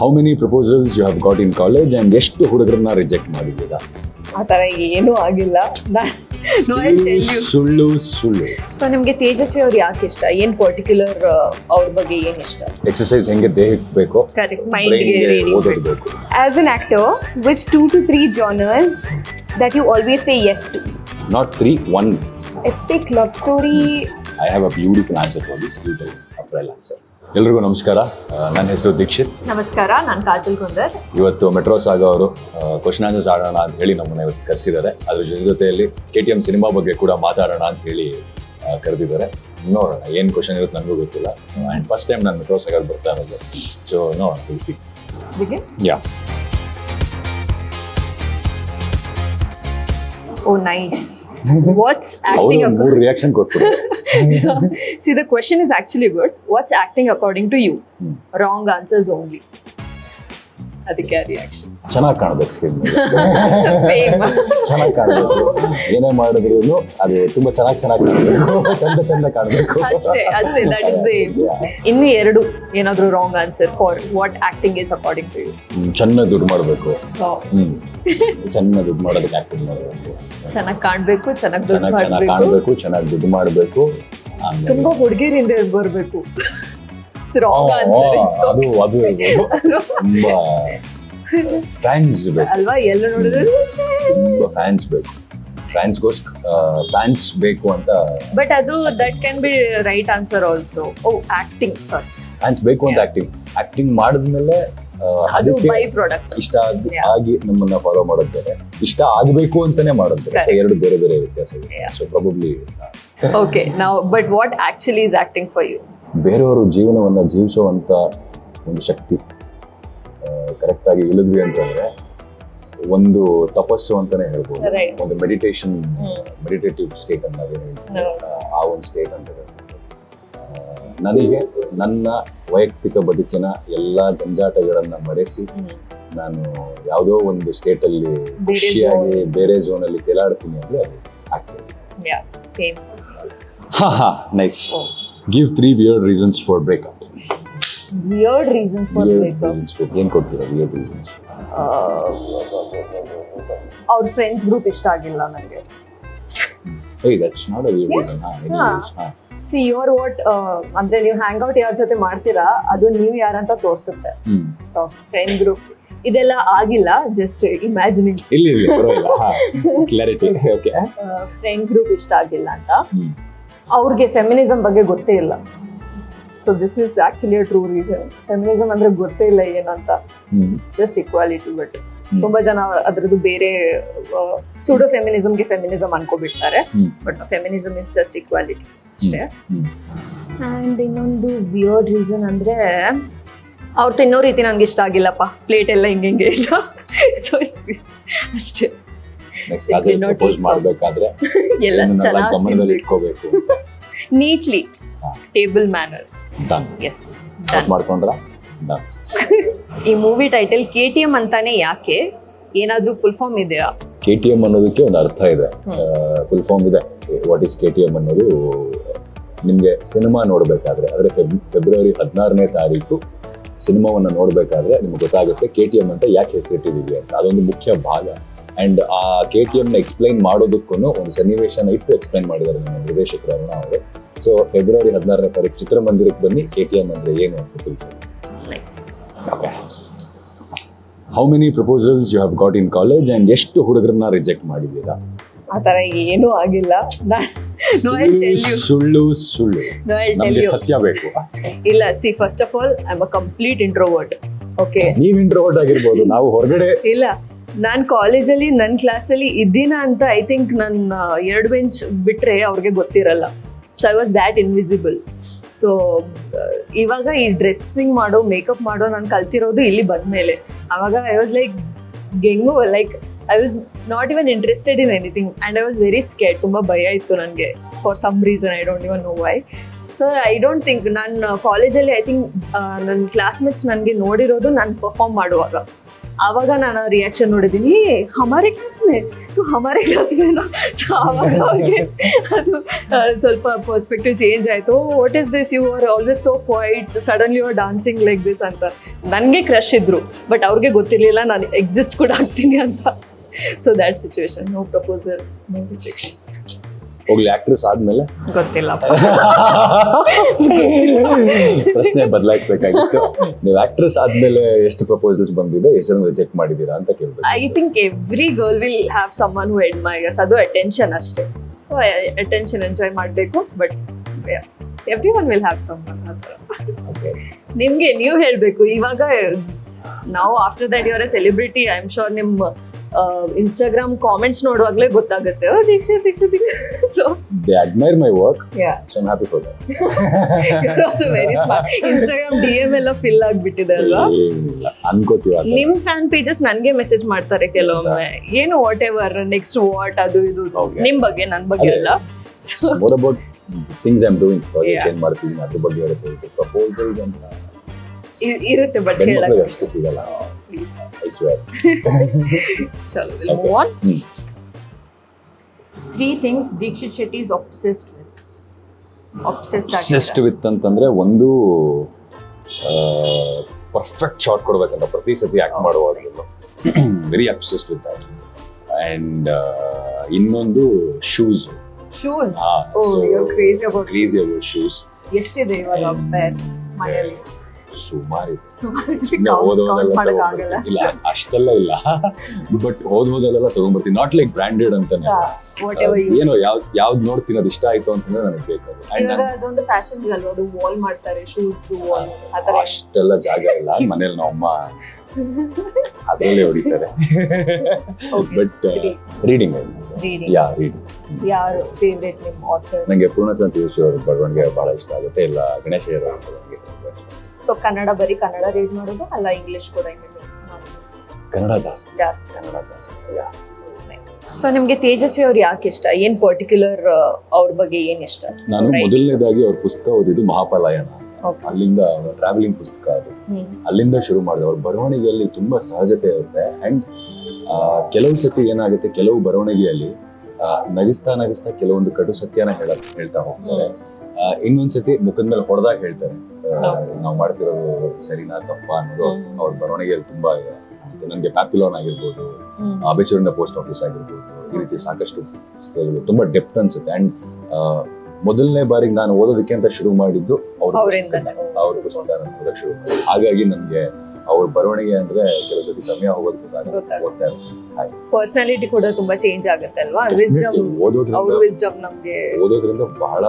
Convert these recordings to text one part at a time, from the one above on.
How many proposals you have got in college and ಎಷ್ಟು ಹುಡುಗರನ್ನ reject ಮಾಡಿದ್ದೀರಾ? ಆ ಥರ ಏನೂ ಆಗಿಲ್ಲ. ಸುಳ್ಳು ಸುಳ್ಳು. ಸೊ ನಿಮಗೆ ತೇಜಸ್ವಿ ಅವ್ರು ಯಾಕೆ ಇಷ್ಟ? ಏನು ಪರ್ಟಿಕ್ಯುಲರ್ ಅವ್ರ ಬಗ್ಗೆ ಏನು ಇಷ್ಟ? ಎಕ್ಸಸೈಸ್ ಹೆಂಗೆ ದೇಹಕ್ಕೆ ಬೇಕೋ ಕರೆಕ್ಟ್, ಮೈಂಡ್ಗೆ ಓದೋದು ಬೇಕು. As an actor, which 2 to 3 genres that you always say yes to? Not 3, 1. Epic love story. I have a beautiful answer for this. You tell after I'll answer. ಎಲ್ರಿಗೂ ನಮಸ್ಕಾರ. ನನ್ನ ಹೆಸರು ದೀಕ್ಷಿತ್. ನಮಸ್ಕಾರ, ನಾನು ಕಾಜಲ್ ಕುಂದರ್. ಇವತ್ತು ಮೆಟ್ರೋ ಸಾಗ ಅವರು ಕ್ವಶನ್ ಆನ್ಸರ್ಸ್ ಆಡೋಣ ಅಂತ ಹೇಳಿ ನಮ್ಮನ್ನ ಇವತ್ತು ಕರೆಸಿದ್ದಾರೆ. ಅದ್ರ ಜೊತೆಯಲ್ಲಿ KTM ಸಿನಿಮಾ ಬಗ್ಗೆ ಕೂಡ ಮಾತಾಡೋಣ ಅಂತ ಹೇಳಿ ಕರೆದಿದ್ದಾರೆ. ನೋಡೋಣ ಏನು ಕ್ವಶನ್ ಇರುತ್ತೆ ನನಗೂ ಗೊತ್ತಿಲ್ಲ. ಆ್ಯಂಡ್ ಫಸ್ಟ್ ಟೈಮ್ ನಾನು ಮೆಟ್ರೋ ಸಾಗ ಬರ್ತಾ ಇರೋದು. ಸೊ ನೋಡೋಣ, ತಿಳಿಸಿ. ಯಾ. Oh, nice. What's ಅವರು acting? 3 ರಿಯಾಕ್ಷನ್ ಕೊಟ್ಬಿಟ್ಟು See, the question is actually good. What's acting according to you? Wrong answers only. ಅದಕ್ಕೆ ರಿಯಾಕ್ಷನ್. ಚೆನ್ನಾಗಿ ಕಾಣಬೇಕು ಸ್ಕ್ರೀನ್ ಮೇಲೆ. Fame. ಚೆನ್ನಾಗಿ ಕಾಣಬೇಕು. ಏನೇ ಮಾಡಿದ್ರು ಅದು ತುಂಬಾ ಚೆನ್ನಾಗಿ ಕಾಣಬೇಕು. ಚಂದ ಕಾಣಬೇಕು. ಅಷ್ಟೇ ದಟ್ ಇಸ್ ದ ಏಮ್. ಇನ್ನು 2 ಏನಾದರೂ wrong answer for what acting is according to you. ಚೆನ್ನಾಗಿ ದುಡ್ಡು ಮಾಡಬೇಕು. ಚೆನ್ನಾಗಿ ದುಡ್ಡು ಮಾಡೋದಕ್ಕೆ ಆಕ್ಟಿಂಗ್ ಮಾಡಬೇಕು. ಚೆನ್ನಾಗಿ ಕಾಣಬೇಕು, ಚೆನ್ನಾಗಿ ದುಡ್ಡು ಚೆನ್ನಾಗಿ ಮಾಡಬೇಕು, ಕಾಣಬೇಕು, ಚೆನ್ನಾಗಿ ದುಡ್ಡು ಮಾಡಬೇಕು. ತುಂಬಾ ಹುಡುಗಿರಿಂದ ಬರಬೇಕು. Wrong answer. ಅದು ತುಂಬಾ ಫ್ಯಾನ್ಸ್ ಬೇಕು ಅಲ್ವಾ? ಎಲ್ಲ ನೋಡಿದ್ರೆ ತುಂಬಾ ಫ್ಯಾನ್ಸ್ ಬೇಕು ಅಂತ. ಬಟ್ ಅದು that can be right answer also. Acting, sorry, fans ಬೇಕು ಅಂತ ಆಕ್ಟಿಂಗ್ ಮಾಡಿದ್ಮೇಲೆ ಅದು ಬೈ ಪ್ರಾಡಕ್ಟ್. ಇಷ್ಟ ಆಗಿ ನಮ್ಮನ್ನ ಫಾಲೋ ಮಾಡೋದು ಬೇರೆ, ಇಷ್ಟ ಆಗಬೇಕು ಅಂತಾನೆ ಮಾಡೋದು ಬೇರೆ. ಸೊ 2 ಬೇರೆ ಬೇರೆ ವ್ಯತ್ಯಾಸಗಳು. So probably okay, now but what actually is acting for you? ಬೇರೆಯವರು ಜೀವನವನ್ನ ಜೀವಿಸುವಂತ ಒಂದು ಶಕ್ತಿ ಕರೆಕ್ಟಾಗಿ ಇಳಿದ್ವಿ ಅಂತಂದ್ರೆ ಒಂದು ತಪಸ್ಸು ಅಂತಾನೆ ಹೇಳ್ಬೋದು. Right. ಒಂದು ಮೆಡಿಟೇಟಿವ್ ಸ್ಟೇಟ್ ಅಂತ ಆ ಒಂದು ಸ್ಟೇಟ್ ಅಂತ ಹೇಳ್ಬೋದು. ನನಗೆ ನನ್ನ ವೈಯಕ್ತಿಕ ಬದುಕಿನ ಎಲ್ಲಾ ಜಂಜಾಟಗಳನ್ನ ಮರೆಸಿ ನಾನು ಯಾವುದೋ ಒಂದು ಸ್ಟೇಟ್ ಅಲ್ಲಿ ಖುಷಿಯಾಗಿ ಬೇರೆ ಝೋನ್ ಅಲ್ಲಿ ತೇಲಾಡ್ತೀನಿ ಅಂದ್ರೆ ಅದು ಆಗ್ತದೆ. Same. Nice. Give 3 weird reasons for breakup. Weird reasons for breakup. ಏನ್ ಕೊಡ್ತೀರಾ weird reasons? ಅವ್ರ ಫ್ರೆಂಡ್ಸ್ ಗ್ರೂಪ್ ಇಷ್ಟ ಆಗಿಲ್ಲ ನನಗೆ. Hey, that's not a weird reason. See your what ಅಂದ್ರೆ ನೀವು ಹ್ಯಾಂಗ್ ಔಟ್ ಯಾರ ಜೊತೆ ಮಾಡ್ತೀರಾ ಅದು ನೀವು ಯಾರಂತ ತೋರಿಸುತ್ತೆ. ಸೊ ಫ್ರೆಂಡ್ ಗ್ರೂಪ್ ಇದೆಲ್ಲ ಆಗಿಲ್ಲ, ಜಸ್ಟ್ ಇಮ್ಯಾಜಿನಿಂಗ್. ಇಲ್ಲಿ ಕ್ಲಾರಿಟಿ. ಓಕೆ. ಫ್ರೆಂಡ್ ಗ್ರೂಪ್ ಇಷ್ಟ ಆಗಿಲ್ಲ ಅಂತ. ಅವ್ರಿಗೆ ಫೆಮಿನಿಸಮ್ ಬಗ್ಗೆ ಗೊತ್ತೇ ಇಲ್ಲ. So this is actually a true reason. Feminism ಅಂದ್ರೆ ಗೊತ್ತೇ ಇಲ್ಲ ಏನಂತ. It's just equality. ಬಟ್ ತುಂಬಾ ಜನ ಅದ್ರದ್ದು ಬೇರೆ ಸೂಡೋ ಫೆಮಿನಿಸಮ್ಗೆ ಫೆಮಿನಿಸಮ್ ಅನ್ಕೋಬಿಡ್ತಾರೆ. But feminism is just equality ಅಷ್ಟೇ. ಆ್ಯಂಡ್ ಇನ್ನೊಂದು ವಿಯರ್ಡ್ ರೀಸನ್ ಅಂದ್ರೆ ಅವ್ರು ತಿನ್ನೋ ರೀತಿ ನನಗೆ ಇಷ್ಟ ಆಗಿಲ್ಲಪ್ಪ. ಪ್ಲೇಟ್ ಎಲ್ಲ ಹಿಂಗೆ ಇಲ್ಲ. ಸೊ ಇಟ್ಸ್ ಅಷ್ಟೇ. ಮಾಡಬೇಕಾದ್ರೆ ಎಲ್ಲ ಗಮನದಲ್ಲಿ ಇಟ್ಕೋಬೇಕು. Neatly table manners. ಎಸ್, ಮಾಡ್ಕೊಂಡ್ರ. ಈ ಮೂವಿ ಟೈಟಲ್ KTM ಅಂತಾನೆ ಯಾಕೆ? ಏನಾದ್ರೂ ಫುಲ್ ಫಾರ್ಮ್ ಇದೆಯಾ? KTM ಅನ್ನೋದಕ್ಕೆ ಒಂದು ಅರ್ಥ ಇದೆ, ಫುಲ್ ಫಾರ್ಮ್ ಇದೆ. ವಾಟ್ ಈಸ್ KTM ಅನ್ನೋದು ನಿಮ್ಗೆ ಸಿನಿಮಾ ನೋಡ್ಬೇಕಾದ್ರೆ ಅಂದ್ರೆ ಫೆಬ್ರವರಿ 16ನೇ ತಾರೀಕು ಸಿನಿಮಾವನ್ನ ನೋಡ್ಬೇಕಾದ್ರೆ ನಿಮ್ಗೆ ಗೊತ್ತಾಗುತ್ತೆ KTM ಅಂತ ಯಾಕೆ ಹೆಸರಿಟ್ಟಿದೀವಿ ಅಂತ. ಅದೊಂದು ಮುಖ್ಯ ಭಾಗ. ಅಂಡ್ ಆ KTM ನ ಎಕ್ಸ್ಪ್ಲೈನ್ ಮಾಡೋದಕ್ಕೂ ಒಂದು ಸನ್ನಿವೇಶನ ಇಟ್ಟು ಎಕ್ಸ್ಪ್ಲೈನ್ ಮಾಡಿದ್ದಾರೆ ನಮ್ಮ ನಿರ್ದೇಶಕರು ಅರುಣ ಅವರು. ಸೊ ಫೆಬ್ರವರಿ 16ನೇ ತಾರೀಕು ಚಿತ್ರಮಂದಿರಕ್ಕೆ ಬನ್ನಿ, KTM ಅಂದ್ರೆ ಏನು ಅಂತ ತಿಳ್ಕೊಳ್ಳಿ. Okay. How many proposals you have got in college and ಎಷ್ಟು ಹುಡುಗರನ್ನ ರಿಜೆಕ್ಟ್ ಮಾಡಿದ್ದೀರಾ? ಆ ಥರ ಏನೂ ಆಗಿಲ್ಲ. ಸುಳ್ಳು ನಮಗೆ ಸತ್ಯ ಬೇಕು. ಇಲ್ಲ, C first of all I am a complete introvert. Okay, ನೀವು ಇಂಟ್ರೋವರ್ಟ್ ಆಗಿರ್ಬೋದು, ನಾವು ಹೊರಗಡೆ. ಇಲ್ಲ, ನಾನು ಕಾಲೇಜಲ್ಲಿ ನನ್ನ ಕ್ಲಾಸಲ್ಲಿ ಇದ್ದೀನ ಅಂತ ಐ ಥಿಂಕ್ ನನ್ನ 2 ಬೆಂಚ್ ಬಿಟ್ರೆ ಅವ್ರಿಗೆ ಗೊತ್ತಿರಲ್ಲ. So I was that invisible. So ಇವಾಗ ಈ ಡ್ರೆಸ್ಸಿಂಗ್ ಮಾಡೋ, ಮೇಕಪ್ ಮಾಡೋ ನಾನು ಕಲ್ತಿರೋದು ಇಲ್ಲಿ ಬಂದ್ಮೇಲೆ. ಆವಾಗ ಐ ವಾಸ್ ಲೈಕ್ ಗೆಂಗು, like I was not even interested in anything and I was very scared. ತುಂಬ ಭಯ ಇತ್ತು ನನಗೆ for some reason, I don't even know why. So I don't think ನಾನು ಕಾಲೇಜಲ್ಲಿ ಐ ಥಿಂಕ್ ನನ್ನ ಕ್ಲಾಸ್ಮೇಟ್ಸ್ ನನಗೆ ನೋಡಿರೋದು ನಾನು ಪರ್ಫಾರ್ಮ್ ಮಾಡುವಾಗ. ಆವಾಗ ನಾನು ರಿಯಾಕ್ಷನ್ ನೋಡಿದ್ದೀನಿ, ಹಮಾರೆ ಕ್ಲಾಸ್ ಮೇ ತು ಹಮಾರೆ ಕ್ಲಾಸ್ ಮೇನಾ. ಸೊ ಆವಾಗ ಅವ್ರಿಗೆ ಅದು ಸ್ವಲ್ಪ ಪರ್ಸ್ಪೆಕ್ಟಿವ್ ಚೇಂಜ್ ಆಯಿತು. What is this, you are always so quiet, suddenly you are dancing like this ಅಂತ. ನನಗೆ ಕ್ರಶ್ ಇದ್ರು, ಬಟ್ ಅವ್ರಿಗೆ ಗೊತ್ತಿರಲಿಲ್ಲ ನಾನು ಎಕ್ಸಿಸ್ಟ್ ಕೂಡ ಆಗ್ತೀನಿ ಅಂತ. So that situation, no proposal, no rejection. ಹೋಗ್ಲಿ, ಆಕ್ಟ್ರೆಸ್ ಆದ್ಮೇಲೆ ಗೊತ್ತಿಲ್ಲ. ಪ್ರಶ್ನೆ ಬದಲಾಯಿಸಬೇಕಾಗಿತ್ತು. ನೀವು ಆಕ್ಟ್ರೆಸ್ ಆದ್ಮೇಲೆ ಎಷ್ಟು ಪ್ರಪೋಸಲ್ಸ್ ಬಂದಿದೆ, ಎಷ್ಟು ಜನ ರಿಜೆಕ್ಟ್ ಮಾಡಿದ್ದೀರಾ ಅಂತ ಕೇಳ್ಬೇಕು. I think every girl will have someone who admires. ಅದು ಅಟೆನ್ಷನ್ ಅಷ್ಟೇ. ಸೊ ಅಟೆನ್ಷನ್ ಎಂಜಾಯ್ ಮಾಡಬೇಕು, but every one will have someone ಆ ಥರ. ನಿಮ್ಗೆ ನೀವು ಹೇಳಬೇಕು ಇವಾಗ. ನಾವು after that you are a celebrity, I am sure ನಿಮ್ಮ ಇನ್ಸ್ಟಾಗ್ರಾಮ್ ಕಾಮೆಂಟ್ಸ್ ನೋಡುವಾಗಲೇ ಗೊತ್ತಾಗುತ್ತೆ, Deekshith. So they admire my work, yeah, so I am happy for that. You are also very smart. Instagram DM ಎಲ್ಲ ಫಿಲ್ ಆಗಿಬಿಟ್ಟಿದೆ ಅಲ್ವಾ? ಇಲ್ಲ ಅನ್ಕೋತೀವ. ನಿಮ್ fan pages ನನ್ಗೆ message ಮಾಡ್ತಾರೆ ಕೆಲವೊಮ್ಮೆ, ಏನು ವಾಟ್ ಎವರ್ ನೆಕ್ಸ್ಟ್ ವಾಟ್ ಅದು ಇದು, ನಿಮ್ ಬಗ್ಗೆ ನನ್ನ ಬಗ್ಗೆ ಅಲ್ಲ. More about things I am doing, project ಏನ್ ಮಾಡ್ತೀನಿ ಅದ್ರ ಬಗ್ಗೆ ಇರುತ್ತೆ. ಪ್ರಪೋಸಲ್ಸ್ ಅಂತ ಇರುತ್ತೆ, ಬಟ್ ಹೆಣ್ಮಕ್ಳಿಗೆ ಅಷ್ಟು ಸಿಗಲ್ಲ, ಪ್ಲೀಸ್. I square. ಚಲೋ, we'll move on. 3 things Deekshit Shetty is obsessed with. Obsessed with ಅಂತಂದ್ರೆ, ಒಂದು ಪರ್ಫೆಕ್ಟ್ ಶಾಟ್ ಕೊಡ್ಬೇಕಂತ ಪ್ರತಿ ಸತಿ ಆಕ್ಟ್ ಮಾಡುವಾಗಲೂ very obsessed with that. And ಇನ್ನೊಂದು shoes. Shoes? Oh, you're crazy about shoes. ಎಷ್ಟಿದೆ ಇವಾಗ ಪೇರ್ಸ್ ಮನೆಯಲ್ಲಿ? ಸುಮಾರು ಮಾಡಕ್ಕಾಗಲ್ಲ. ಇಲ್ಲ ಅಷ್ಟೆಲ್ಲ ಇಲ್ಲ, ಬಟ್ ಹೋದಲ್ಲೆಲ್ಲ ತಗೊಂಡ್ಬರ್ತೀನಿ. ನಾಟ್ ಲೈಕ್ ಬ್ರಾಂಡೆಡ್ ಅಂತಾನೆ, ಏನೋ ಯಾವ್ದು ನೋಡ್ತೀನಿ ಅದು ಇಷ್ಟ ಆಯ್ತು ಅಂತಂದ್ರೆ ನನಗೆ ಬೇಕು. ಅದೊಂದು ಫ್ಯಾಷನ್ ಅಲ್ವಾ, ಅದು ವಾಲ್ ಮಾಡ್ತಾರೆ ಶೂಸ್ ವಾಲ್. ಅಷ್ಟೆಲ್ಲ ಜಾಗ ಇಲ್ಲ ಮನೇಲಿ, ನಮ್ಮಮ್ಮ ಅದ್ರಲ್ಲೇ ಹೊಡಿತಾರೆ. But reading, yeah reading. ಯಾರು ಫೇವ್ರೇಟ್ ನಿಮ್ಮ ಆಥರ್? ನಂಗೆ ಪೂರ್ಣಚಂದ್ರ ತೇಜಸ್ವಿ ಅವ್ರ ಬರವಣಿಗೆ ಬಹಳ ಇಷ್ಟ ಆಗುತ್ತೆ. ಇಲ್ಲ ಗಣೇಶ ಸೊ ಕನ್ನಡ, ಬರೀ ಕನ್ನಡ ರೀಡ್ ಮಾಡೋದು ಅಲ್ಲ, ಇಂಗ್ಲಿಷ್ ಕೂಡ ಮಿಕ್ಸ್ ಮಾಡೋದು? ಕನ್ನಡ ಜಾಸ್ತಿ. ಕನ್ನಡ ಜಾಸ್ತಿ. ಸೊ ನಿಮ್ಗೆ ತೇಜಸ್ವಿ ಅವ್ರು ಯಾಕೆ ಇಷ್ಟ? ಏನ್ ಪರ್ಟಿಕ್ಯುಲರ್ ಅವ್ರ ಬಗ್ಗೆ ಏನ್ ಇಷ್ಟ? ನಾನು ಮೊದಲನೇದಾಗಿ ಅವ್ರ ಪುಸ್ತಕ ಓದಿದ್ದು ಮಹಾಪಲಾಯನ. ಅಲ್ಲಿಂದ ಟ್ರಾವೆಲಿಂಗ್ ಪುಸ್ತಕ ಅದು, ಅಲ್ಲಿಂದ ಶುರು ಮಾಡಿದೆ. ಅವ್ರ ಬರವಣಿಗೆಯಲ್ಲಿ ತುಂಬಾ ಸಹಜತೆ ಇರುತ್ತೆ. ಅಂಡ್ ಕೆಲವು ಸತಿ ಏನಾಗುತ್ತೆ, ಕೆಲವು ಬರವಣಿಗೆಯಲ್ಲಿ ನಗಿಸ್ತಾ ಕೆಲವೊಂದು ಕಟು ಸತ್ಯನ ಹೇಳ್ತಾ ಹೋಗ್ತಾರೆ. ಇನ್ನೊಂದ್ಸತಿ ಮುಖದ ಮೇಲೆ ಹೊಡೆದಾಗ ಹೇಳ್ತಾರೆ, ನಾವು ಮಾಡ್ತಿರೋದು ಸರಿನಾ ತಪ್ಪಾ ಅನ್ನೋದು ಅವ್ರ ಬರವಣಿಗೆಯಲ್ಲಿ ತುಂಬಾ. ನನಗೆ ಪ್ಯಾಪಿಲೋನ್ ಆಗಿರ್ಬೋದು, ಅಬೆಚೂರಿನ ಪೋಸ್ಟ್ ಆಫೀಸ್ ಆಗಿರ್ಬೋದು, ಈ ರೀತಿ ಸಾಕಷ್ಟು ಪುಸ್ತಕಗಳು ತುಂಬಾ ಡೆಪ್ತ್ ಅನ್ಸುತ್ತೆ. ಅಂಡ್ ಮೊದಲನೇ ಬಾರಿಗೆ ನಾನು ಓದೋದಕ್ಕೆ ಅಂತ ಶುರು ಮಾಡಿದ್ದು ಅವ್ರ ಪುಸ್ತಕ ಓದಕ್ಕೆ ಶುರು ಮಾಡಿ. ಹಾಗಾಗಿ ನನಗೆ ಅವ್ರ ಬರವಣಿಗೆ ಅಂದ್ರೆ ಕೆಲವು ಸತಿ ಸಮಯ ಹೋಗೋದು ಓದ್ತಾ ಇರ್ತೀನಿ. ಪರ್ಸನಾಲಿಟಿ ಕೂಡ ತುಂಬಾ ಚೇಂಜ್ ಆಗುತ್ತೆ ಅಲ್ವಾ? ಓದೋದ್ರಿಂದ ಬಹಳ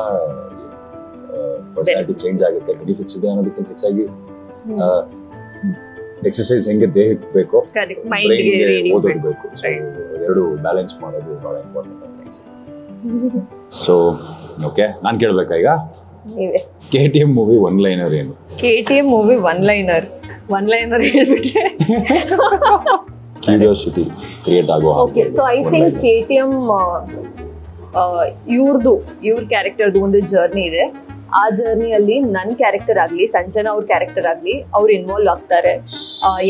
ಪರ್ಸನಾಲಿಟಿ ಚೇಂಜ್ ಆಗುತ್ತೆ. ಬೆನಿಫಿಟ್ಸ್ ಇದೆ ಅನ್ನೋದಕ್ಕಿಂತ ಹೆಚ್ಚಾಗಿ ಎಕ್ಸರ್ಸೈಸ್ ಹೆಂಗೆ ದೇಹಕ್ಕೆ ಬೇಕೋ ಬ್ರೈನ್ಗೆ ಓದೋದು ಬೇಕು. ಎರಡು ಬ್ಯಾಲೆನ್ಸ್ ಮಾಡೋದು ಬಹಳ ಇಂಪಾರ್ಟೆಂಟ್ ಅಂತ ಅನ್ಸುತ್ತೆ. ಸೊ ಓಕೆ, ನಾನು ಕೇಳ್ಬೇಕಾ ಈಗ? KTM ಮೂವಿ ಒನ್ ಲೈನರ್ ಏನು? KTM ಮೂವಿ ಒನ್ ಲೈನರ್ ಹೇಳ್ಬಿಟ್ರೆ ಕ್ಯೂರಿಯಾಸಿಟಿ ಕ್ರಿಯೇಟ್ ಆಗೋ. Okay, so I think KTM ಇವ್ರ ಕ್ಯಾರೆಕ್ಟರ್ದು ಒಂದು ಜರ್ನಿ ಇದೆ. ಆ ಜರ್ನಿಯಲ್ಲಿ ನನ್ನ ಕ್ಯಾರೆಕ್ಟರ್ ಆಗಲಿ, ಸಂಜನಾ ಅವ್ರ ಕ್ಯಾರೆಕ್ಟರ್ ಆಗಲಿ, ಅವ್ರು ಇನ್ವಾಲ್ವ್ ಆಗ್ತಾರೆ.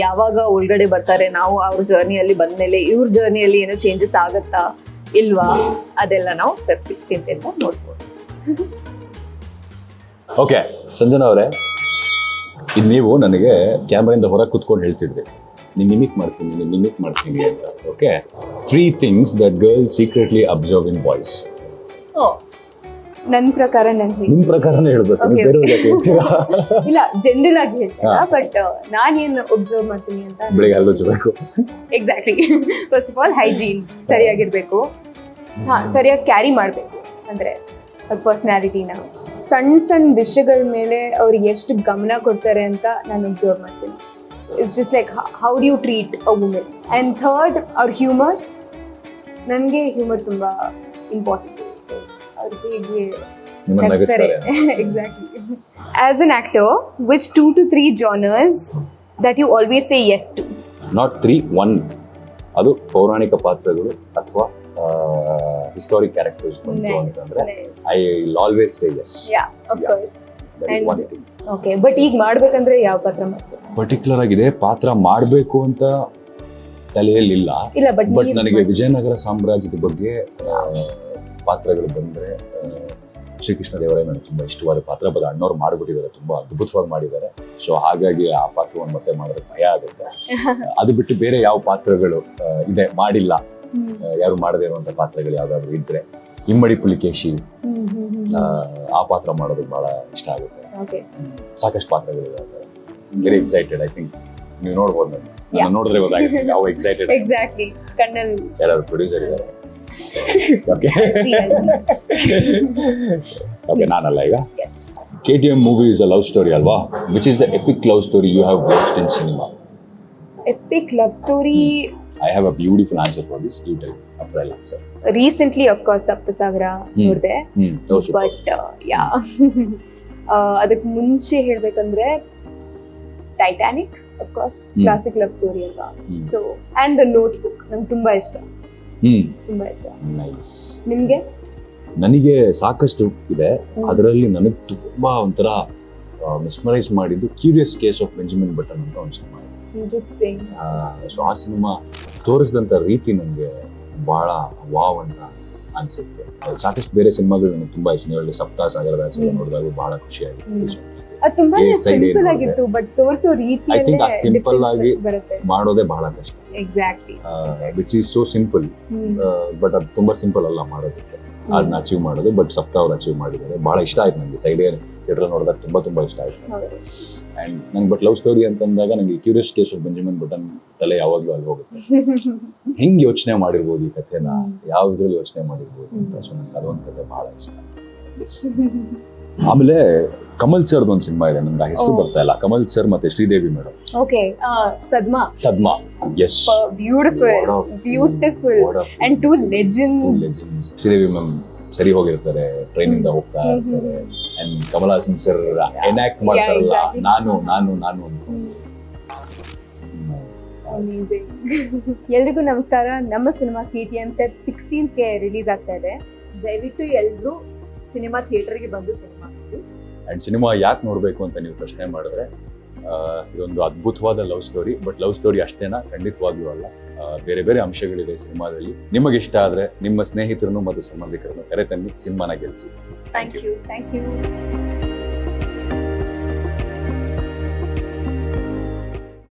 ಯಾವಾಗ ಒಳಗಡೆ ಬರ್ತಾರೆ, ನಾವು ಅವ್ರ ಜರ್ನಿಯಲ್ಲಿ ಬಂದ್ಮೇಲೆ ಇವ್ರ ಜರ್ನಿಯಲ್ಲಿ ಏನೋ ಚೇಂಜಸ್ ಆಗತ್ತಾ ಇಲ್ವಾ, ಅದೆಲ್ಲ ನಾವು Feb 16th ಇಂದ ನೋಡ್ಬೋದು. ಓಕೆ ಸಂಜನಾ ಅವರೇ, ಇದು ನೀವು ನನಗೆ ಕ್ಯಾಮ್ರಾಯಿಂದ ಹೊರಗೆ ಕುತ್ಕೊಂಡು ಹೇಳ್ತಿದ್ರಿ, ನೀನು ಮಿಮಿಕ್ ಮಾಡ್ತೀನಿ ಅಂತ. Okay, 3 things that girls secretly observe in boys. ನನ್ನ ಪ್ರಕಾರ ನಿಮ್ಮ ಪ್ರಕಾರನೇ ಹೇಳ್ಬೇಕು, ನೀವು ಬೇರೆಯವ್ರಿಗೆ ಹೇಳ್ತೀರಾ? ಇಲ್ಲ, ಜನರಲ್ ಆಗಿ ಹೇಳ್ತೀರಾ, ಬಟ್ ನಾನೇನು ಒಬ್ಸರ್ವ್ ಮಾಡ್ತೀನಿ ಅಂತ. ಬೆಳಿಗ್ಗೆ ಆಲೋಚಿಸಬೇಕು. Exactly. First of all hygiene ಸರಿಯಾಗಿರ್ಬೇಕು. ಸರಿಯಾಗಿ ಕ್ಯಾರಿ ಮಾಡಬೇಕು, ಅಂದರೆ ಪರ್ಸ್ನಾಲಿಟಿನ. ಸಣ್ಣ ವಿಷಯಗಳ ಮೇಲೆ ಅವ್ರು ಎಷ್ಟು ಗಮನ ಕೊಡ್ತಾರೆ ಅಂತ ನಾನು ಒಬ್ಸರ್ವ್ ಮಾಡ್ತೀನಿ. It's just like how do you treat a women. And third, ಅವ್ರ ಹ್ಯೂಮರ್. ನನಗೆ ಹ್ಯೂಮರ್ ತುಂಬ ಇಂಪಾರ್ಟೆಂಟ್. ಸೊ ಅವ್ರು ಹೇಗೆ ನಗಿಸ್ತಾರೆ. Exactly. As an actor, which 2 to 3 genres that you always say yes to? Not 3, 1. ಅದು ಪೌರಾಣಿಕ ಪಾತ್ರಗಳು ಅಥವಾ ಹಿಸ್ಟಾರಿಕ್ ಕ್ಯಾರೆಕ್ಟರ್ಸ್ ಬಂತು ಅಂತಂದ್ರೆ I will always say yes. Yeah, of course. That is one thing. Okay, but ಈಗ ಮಾಡ್ಬೇಕಂದ್ರೆ ಯಾವ ಪಾತ್ರ ಮಾಡ್ತೀರಾ? ಪರ್ಟಿಕ್ಯುಲರ್ ಆಗಿದೆ ಪಾತ್ರ ಮಾಡಬೇಕು ಅಂತ ತಲೆಯಲ್ಲಿ ಇಲ್ಲ. ಇಲ್ಲ ಬಟ್ ನನಗೆ ವಿಜಯನಗರ ಸಾಮ್ರಾಜ್ಯದ ಬಗ್ಗೆ ಪಾತ್ರಗಳು ಬಂದ್ರೆ ಶ್ರೀಕೃಷ್ಣ ದೇವರಾಯ ನನಗೆ ತುಂಬಾ ಇಷ್ಟವಾದ ಪಾತ್ರ. ಬದ ಅಣ್ಣವ್ರು ಮಾಡಿಬಿಟ್ಟಿದ್ದಾರೆ, ತುಂಬಾ ಅದ್ಭುತವಾಗಿ ಮಾಡಿದ್ದಾರೆ. ಸೊ ಹಾಗಾಗಿ ಆ ಪಾತ್ರವನ್ನು ಮತ್ತೆ ಮಾಡಿದ್ರೆ ಭಯ ಆಗುತ್ತೆ. ಅದು ಬಿಟ್ಟು ಬೇರೆ ಯಾವ ಪಾತ್ರಗಳು ಇದೆ ಮಾಡಿಲ್ಲ, ಯಾರು ಮಾಡದೇ ಇರುವಂತ ಪಾತ್ರಗಳು ಯಾವ್ದಾದ್ರು ಇದ್ರೆ ಇಮ್ಮಡಿ ಪುಲಿಕೇಶಿ, ಆ ಪಾತ್ರ ಮಾಡೋದು ಬಹಳ ಇಷ್ಟ ಆಗುತ್ತೆ. ಸಾಕಷ್ಟು ಪಾತ್ರಗಳಿದೆ. Very excited. ಐ ಥಿಂಕ್ ನೀವು ನೋಡ್ಬೋದು, ನಾನು ನೋಡಿದ್ರೆ ಗೊತ್ತಾಗುತ್ತೆ ಯಾವ ಎಕ್ಸೈಟೆಡ್. ಎಕ್ಸಾಕ್ಟ್ಲಿ ಕಣ್ಣಲ್ಲಿ ಯಾರು ಪ್ರೊಡ್ಯೂಸರ್ ಇದ್ದಾರೆ. ಓಕೆ ಓಕೆ, ನಾನಲ್ಲ ಈಗ. KTM movie is a love story ಅಲ್ವಾ? Which is the epic love story you have watched in cinema? Epic love story. I have a beautiful answer for this. You tell after I'll answer. Recently, of course, Saptasagara ನೋಡಿದೆ. But yeah ಅದಕ್ಕೆ ಮುಂಚೆ ಹೇಳ್ಬೇಕಂದ್ರೆ Titanic, of course classic love story ಅಲ್ವಾ. So and the notebook ನಂಗೆ ತುಂಬಾ ಇಷ್ಟ. ತುಂಬಾ ಇಷ್ಟ. ನೈಸ್. ನಿಮ್ಗೆ? ನನಗೆ ಸಾಕಷ್ಟು ಇದೆ. ಅದರಲ್ಲಿ ನನಗೆ ತುಂಬಾ ಒಂಥರ ಮಿಸ್ಮರೈಸ್ ಮಾಡಿದ್ದು curious case of Benjamin button ಅಂತ ಒಂದು ಸಿನಿಮಾ. ಇಂಟ್ರೆಸ್ಟಿಂಗ್. ಸೊ ಆ ಸಿನಿಮಾ ತೋರಿಸಿದಂಥ ರೀತಿ ನನಗೆ ಬಹಳ ವಾವ್ ಅಂತ ಅನ್ಸುತ್ತೆ. ಸಾಕಷ್ಟು ಬೇರೆ ಸಿನಿಮಾಗಳು ನನಗೆ ತುಂಬಾ ಇಷ್ಟ. ನೀವು ಸಪ್ತಸಾಗರದ ನೋಡಿದಾಗ ಬಹಳ ಖುಷಿಯಾಗಿತ್ತು. ಅದು ತುಂಬಾ ಸಿಂಪಲ್ ಆಗಿತ್ತು, ಬಟ್ ತೋರಿಸೋ ರೀತಿ ಐ ಥಿಂಕ್ ಆ ಸಿಂಪಲ್ ಆಗಿ ಮಾಡೋದೇ ಬಹಳ ಕಷ್ಟ. Exactly. Which is so simple, but ಅದು ತುಂಬಾ ಸಿಂಪಲ್ ಅಲ್ಲ ಮಾಡೋದಕ್ಕೆ. ಅದನ್ನ ಅಚೀವ್ ಮಾಡೋದು. ಬಟ್ ಸಪ್ತ ಅವ್ರು ಅಚೀವ್ ಮಾಡಿದ್ದಾರೆ. ಬಹಳ ಇಷ್ಟ ಆಯ್ತು ನನಗೆ. ಸೈಡ್ ಥಿಯೇಟರ್ ನೋಡಿದಾಗ ತುಂಬಾ ಇಷ್ಟ ಆಯ್ತು. ಅಂಡ್ ನಂಗೆ ಬಟ್ ಲವ್ ಸ್ಟೋರಿ ಅಂತಂದಾಗ ನನಗೆ curious case of Benjamin button ತಲೆ ಯಾವಾಗಲೂ ಅಲ್ಲಿ ಹೋಗುತ್ತೆ. ಹೆಂಗ್ ಯೋಚನೆ ಮಾಡಿರ್ಬೋದು ಈ ಕಥೆನ, ಯಾವ ಇದ್ರಲ್ಲಿ ಯೋಚನೆ ಮಾಡಿರ್ಬೋದು ಅಂತ. ಸೊ ನನಗೆ ಅದೊಂದು ಕಥೆ ಬಹಳ ಇಷ್ಟ. ಆಮೇಲೆ ಕಮಲ್ ಸರ್ದು ಒಂದು ಸಿನಿಮಾ ಇದೆ, ನಮ್ಗೆ ಹೆಸರು ಬರ್ತಾ ಇಲ್ಲ. ಕಮಲ್ ಸರ್ ಮತ್ತೆ Sridevi madam. Okay, Sadma. Yes, beautiful and two legends. Sridevi ma'am ಸರಿ ಹೋಗಿರ್ತಾರೆ, ಟ್ರೈನ್ ಇಂದ ಹೋಗ್ತಾ ಇರ್ತಾರೆ. And Kamal Haasan sir enact ಮಾಡ್ತಾರಲ್ಲ, ನಾನು ಎಲ್ರಿಗೂ ನಮಸ್ಕಾರ. ನಮ್ಮ cinema KTM Feb 16th release ಆಗ್ತಾ ಇದೆ. ದಯವಿಟ್ಟು ಎಲ್ಲರೂ ಸಿನಿಮಾ ಥಿಯೇಟರ್ಗೆ ಬಂದು ಸಿನಿಮಾ ನೋಡಿ. ಅಂಡ್ ಸಿನಿಮಾ ಯಾಕೆ ನೋಡ್ಬೇಕು ಅಂತ ನೀವು ಪ್ರಶ್ನೆ ಮಾಡಿದ್ರೆ, ಇದೊಂದು ಅದ್ಭುತವಾದ love story. But love story ಅಷ್ಟೇನಾ? ಖಂಡಿತವಾಗ್ಲೂ ಅಲ್ಲ. ಬೇರೆ ಬೇರೆ ಅಂಶಗಳಿದೆ ಸಿನಿಮಾದಲ್ಲಿ. ನಿಮಗೆ ಇಷ್ಟ ಆದ್ರೆ ನಿಮ್ಮ ಸ್ನೇಹಿತರನ್ನು ಮತ್ತು ಸಂಬಂಧಿಕರನ್ನು ಕರೆತನ್ನಿ, ಸಿನಿಮಾನ ಗೆಲ್ಲಿಸಿ. Thank you.